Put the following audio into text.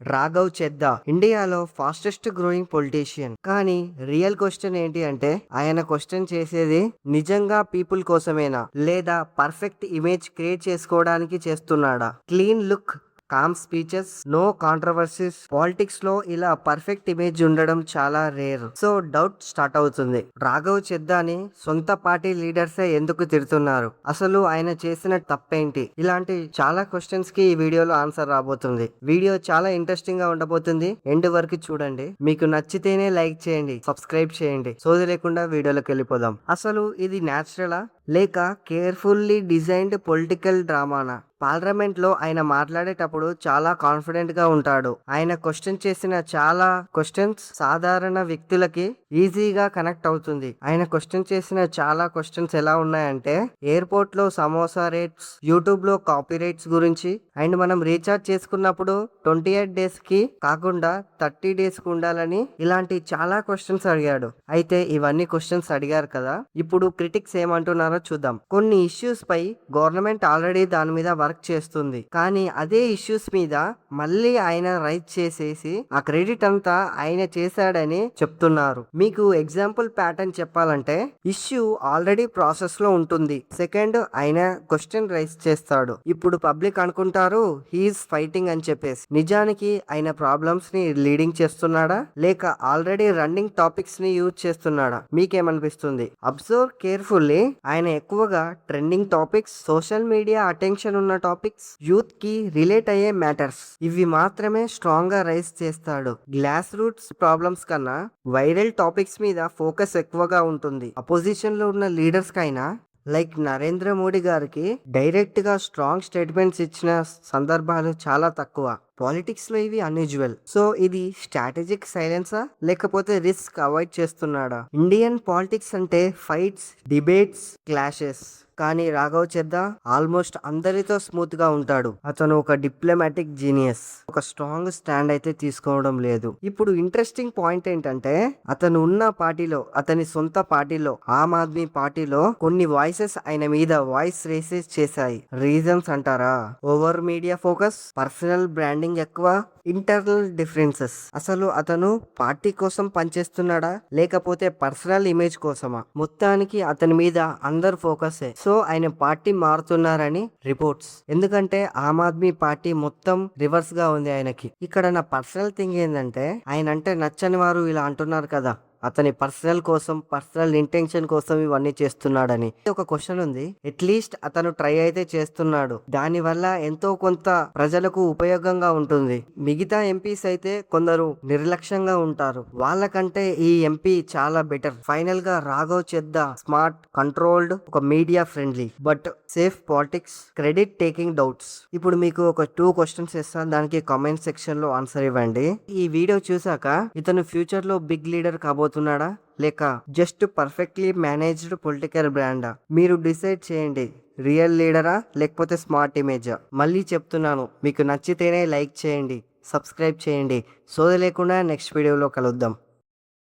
రాఘవ్ చెద్దా ఇండియాలో fastest growing politician. కానీ real question ఏంటి అంటే ఆయన క్వశ్చన్ చేసేది నిజంగా పీపుల్ కోసమేనా లేదా పర్ఫెక్ట్ ఇమేజ్ క్రియేట్ చేసుకోవడానికి చేస్తున్నాడా? Clean look, calm speeches, no controversies. Politics లో ఇలా పర్ఫెక్ట్ ఇమేజ్ ఉండడం చాలా రేర్. సో డౌట్ స్టార్ట్ అవుతుంది, రాఘవ్ చెద్దాని సొంత పార్టీ లీడర్సే ఎందుకు తిడుతున్నారు? అసలు ఆయన చేసిన తప్పేంటి? ఇలాంటి చాలా క్వశ్చన్స్ కి ఈ వీడియోలో ఆన్సర్ రాబోతుంది. వీడియో చాలా ఇంట్రెస్టింగ్ గా ఉండబోతుంది. ఎండ్ వరకు చూడండి. మీకు నచ్చితేనే లైక్ చేయండి, సబ్స్క్రైబ్ చేయండి. సోది లేకుండా వీడియోలోకి వెళ్ళిపోదాం. అసలు ఇది న్యాచురలా లేక కేర్ఫుల్లీ డిజైన్డ్ పొలిటికల్ డ్రామానా? పార్లమెంట్ లో ఆయన మాట్లాడేటప్పుడు చాలా కాన్ఫిడెంట్ గా ఉంటాడు. ఆయన క్వశ్చన్ చేసిన చాలా క్వశ్చన్స్ సాధారణ వ్యక్తులకి ఈజీగా కనెక్ట్ అవుతుంది. ఆయన క్వశ్చన్ చేసిన చాలా క్వశ్చన్స్ ఎలా ఉన్నాయంటే ఎయిర్పోర్ట్ లో సమోసా రేట్స్, యూట్యూబ్ లో కాపీ రైట్స్ గురించి, అండ్ మనం రీఛార్జ్ చేసుకున్నప్పుడు 28 days కి కాకుండా 30 days కి ఉండాలని, ఇలాంటి చాలా క్వశ్చన్స్ అడిగాడు. అయితే ఇవన్నీ క్వశ్చన్స్ అడిగారు కదా, ఇప్పుడు క్రిటిక్స్ ఏమంటున్నారో చూద్దాం. కొన్ని ఇష్యూస్ పై గవర్నమెంట్ ఆల్రెడీ దాని మీద వర్క్ చేస్తుంది, కానీ అదే ఇష్యూస్ మీద మళ్ళీ ఆయన రైట్ చేసేసి ఆ క్రెడిట్ అంతా ఆయన చేశాడని చెప్తున్నారు. మీకు ఎగ్జాంపుల్ ప్యాటర్న్ చెప్పాలంటే ఇష్యూ ఆల్రెడీ ప్రాసెస్ లో ఉంటుంది. సెకండ్ ఆయన క్వశ్చన్ రైజ్ చేస్తాడు. ఇప్పుడు పబ్లిక్ అనుకుంటారు హీఈస్ ఫైటింగ్ అని చెప్పేసి. నిజానికి ఆయన ప్రాబ్లమ్స్ ని లీడింగ్ చేస్తున్నాడా లేక ఆల్రెడీ రన్నింగ్ టాపిక్స్ ని యూజ్ చేస్తున్నాడా? మీకేమనిపిస్తుంది? Observe carefully. ఆయన ఎక్కువగా trending topics, social media attention ఉన్న టాపిక్స్, యూత్ కి రిలేట్ అయ్యే మ్యాటర్స్, ఇవి మాత్రమే స్ట్రాంగ్ గా రైజ్ చేస్తాడు. గ్లాస్ రూట్స్ ప్రాబ్లమ్స్ కన్నా వైరల్ టాపిక్స్ మీద ఫోకస్ ఎక్కువగా ఉంటుంది. అపోజిషన్ లో ఉన్న లీడర్స్ కైనా లైక్ నరేంద్ర మోడీ గారికి డైరెక్ట్ గా స్ట్రాంగ్ స్టేట్మెంట్స్ ఇచ్చిన సందర్భాలు చాలా తక్కువ. పాలిటిక్స్ లో ఇవి అన్యూజువల్. సో ఇది స్ట్రాటజిక్ సైలెన్సా లేకపోతే రిస్క్ అవాయిడ్ చేస్తున్నాడా? ఇండియన్ పాలిటిక్స్ అంటే ఫైట్స్, డిబేట్స్, క్లాషెస్. కానీ రాఘవ్ చెద్దా ఆల్మోస్ట్ అందరితో స్మూత్ గా ఉంటాడు. అతను ఒక డిప్లొమాటిక్ జీనియస్. ఒక స్ట్రాంగ్ స్టాండ్ అయితే తీసుకోవడం లేదు. ఇప్పుడు ఇంట్రెస్టింగ్ పాయింట్ ఏంటంటే అతను ఉన్న పార్టీలో, అతని సొంత పార్టీలో, ఆమ్ ఆద్మీ పార్టీలో కొన్ని వాయిసెస్ ఆయన మీద వాయిస్ రేసెస్ చేశాయి. రీజన్స్ అంటారా? Over media focus, personal branding ఎక్కువ, ఇంటర్నల్ డిఫరెన్సెస్. అసలు అతను పార్టీ కోసం పనిచేస్తున్నాడా లేకపోతే పర్సనల్ ఇమేజ్ కోసమా? మొత్తానికి అతని మీద అందరు ఫోకసే. సో ఆయన పార్టీ మారుతున్నారని రిపోర్ట్స్. ఎందుకంటే ఆమ్ ఆద్మీ పార్టీ మొత్తం రివర్స్ గా ఉంది ఆయనకి. ఇక్కడ నా పర్సనల్ థింగ్ ఏంటంటే ఆయన అంటే నచ్చని వారు ఇలా అంటున్నారు కదా, అతని పర్సనల్ కోసం, పర్సనల్ ఇంటెన్షన్ కోసం ఇవన్నీ చేస్తున్నాడని. ఒక క్వశ్చన్ ఉంది. అట్లీస్ట్ అతను ట్రై అయితే చేస్తున్నాడు. దాని వల్ల ఎంతో కొంత ప్రజలకు ఉపయోగంగా ఉంటుంది. మిగతా ఎంపీస్ అయితే కొందరు నిర్లక్ష్యంగా ఉంటారు. వాళ్ళకంటే ఈ ఎంపీ చాలా బెటర్. ఫైనల్ గా రాఘవ్ చెద్దా స్మార్ట్, కంట్రోల్డ్, ఒక media friendly but safe politics, credit taking doubts. ఇప్పుడు మీకు ఒక 2 క్వశ్చన్స్ ఇస్తాను, దానికి కామెంట్ సెక్షన్ లో ఆన్సర్ ఇవ్వండి. ఈ వీడియో చూసాక ఇతను ఫ్యూచర్ లో బిగ్ లీడర్ కాబోతున్నాడా లేక జస్ట్ పర్ఫెక్ట్లీ మేనేజ్డ్ పొలిటికల్ బ్రాండా? మీరు డిసైడ్ చేయండి. రియల్ లీడరా లేకపోతే స్మార్ట్ ఇమేజా? మళ్ళీ చెప్తున్నాను, మీకు నచ్చితేనే లైక్ చేయండి, సబ్స్క్రైబ్ చేయండి. సోది లేకుండా నెక్స్ట్ వీడియోలో కలుద్దాం.